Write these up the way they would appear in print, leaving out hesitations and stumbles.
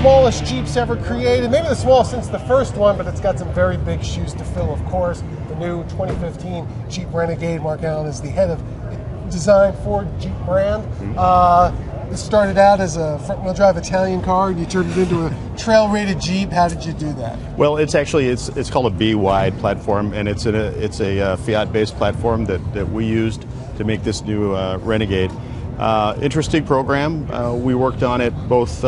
smallest Jeeps ever created, maybe the smallest since the first one, but it's got some very big shoes to fill, of course. The new 2015 Jeep Renegade, Mark Allen is the head of design for Jeep brand. This started out as a front-wheel drive Italian car, and you turned it into a trail-rated Jeep. How did you do that? Well, it's actually it's called a B-wide platform, and it's a Fiat-based platform that we used to make this new Renegade. Interesting program. We worked on it both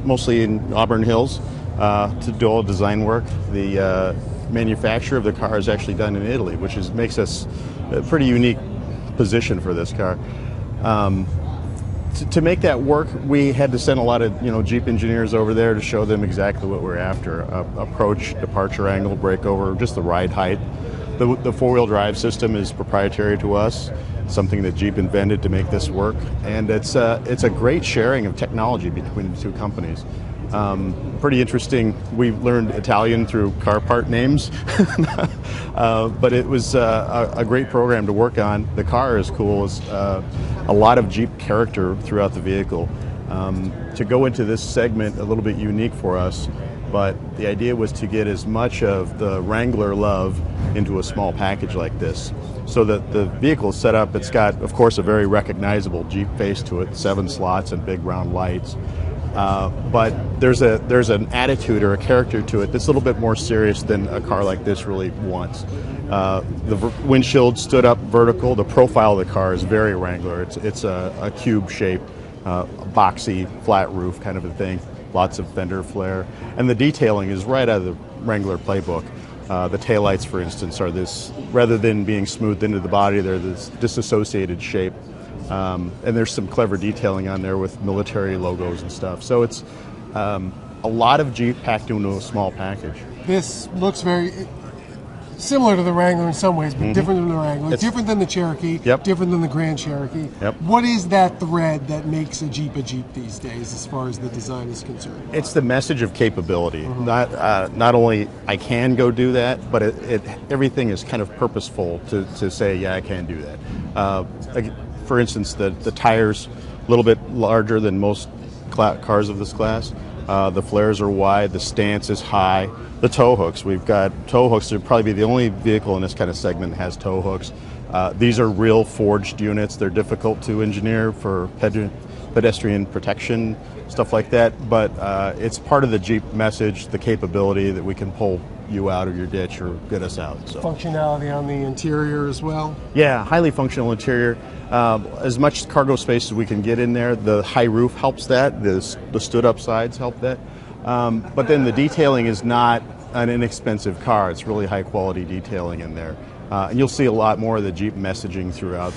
mostly in Auburn Hills to do all design work. The manufacture of the car is actually done in Italy, which makes us a pretty unique position for this car. To make that work, we had to send a lot of Jeep engineers over there to show them exactly what we're after: approach, departure angle, breakover, just the ride height. The four-wheel drive system is proprietary to us, something that Jeep invented to make this work, and it's a great sharing of technology between the two companies. Pretty interesting. We learned Italian through car part names, but it was a great program to work on. The car is cool. It's a lot of Jeep character throughout the vehicle. To go into this segment, a little bit unique for us, but the idea was to get as much of the Wrangler love into a small package like this. So that the vehicle is set up, it's got, of course, a very recognizable Jeep face to it, 7 slots and big round lights. But there's an attitude or a character to it that's a little bit more serious than a car like this really wants. The windshield stood up vertical. The profile of the car is very Wrangler. It's a cube shape, boxy, flat roof kind of a thing. Lots of fender flare. And the detailing is right out of the Wrangler playbook. The taillights, for instance, are this, rather than being smoothed into the body, they're this disassociated shape. And there's some clever detailing on there with military logos and stuff. So it's a lot of Jeep packed into a small package. This looks very similar to the Wrangler in some ways, but different than the Wrangler, different than the Cherokee, different than the Grand Cherokee. What is that thread that makes a Jeep these days as far as the design is concerned? It's the message of capability. Not only I can go do that, but everything is kind of purposeful to say, yeah, I can do that. For instance, the tires a little bit larger than most cars of this class. The flares are wide, the stance is high. The tow hooks, we've got tow hooks. They'll probably be the only vehicle in this kind of segment that has tow hooks. These are real forged units. They're difficult to engineer for pedestrian protection, stuff like that, but it's part of the Jeep message, the capability that we can pull you out of your ditch or get us out. So. Functionality on the interior as well? Yeah, highly functional interior. As much cargo space as we can get in there. The high roof helps that. The stood-up sides help that. But then the detailing is not an inexpensive car. It's really high-quality detailing in there. And you'll see a lot more of the Jeep messaging throughout.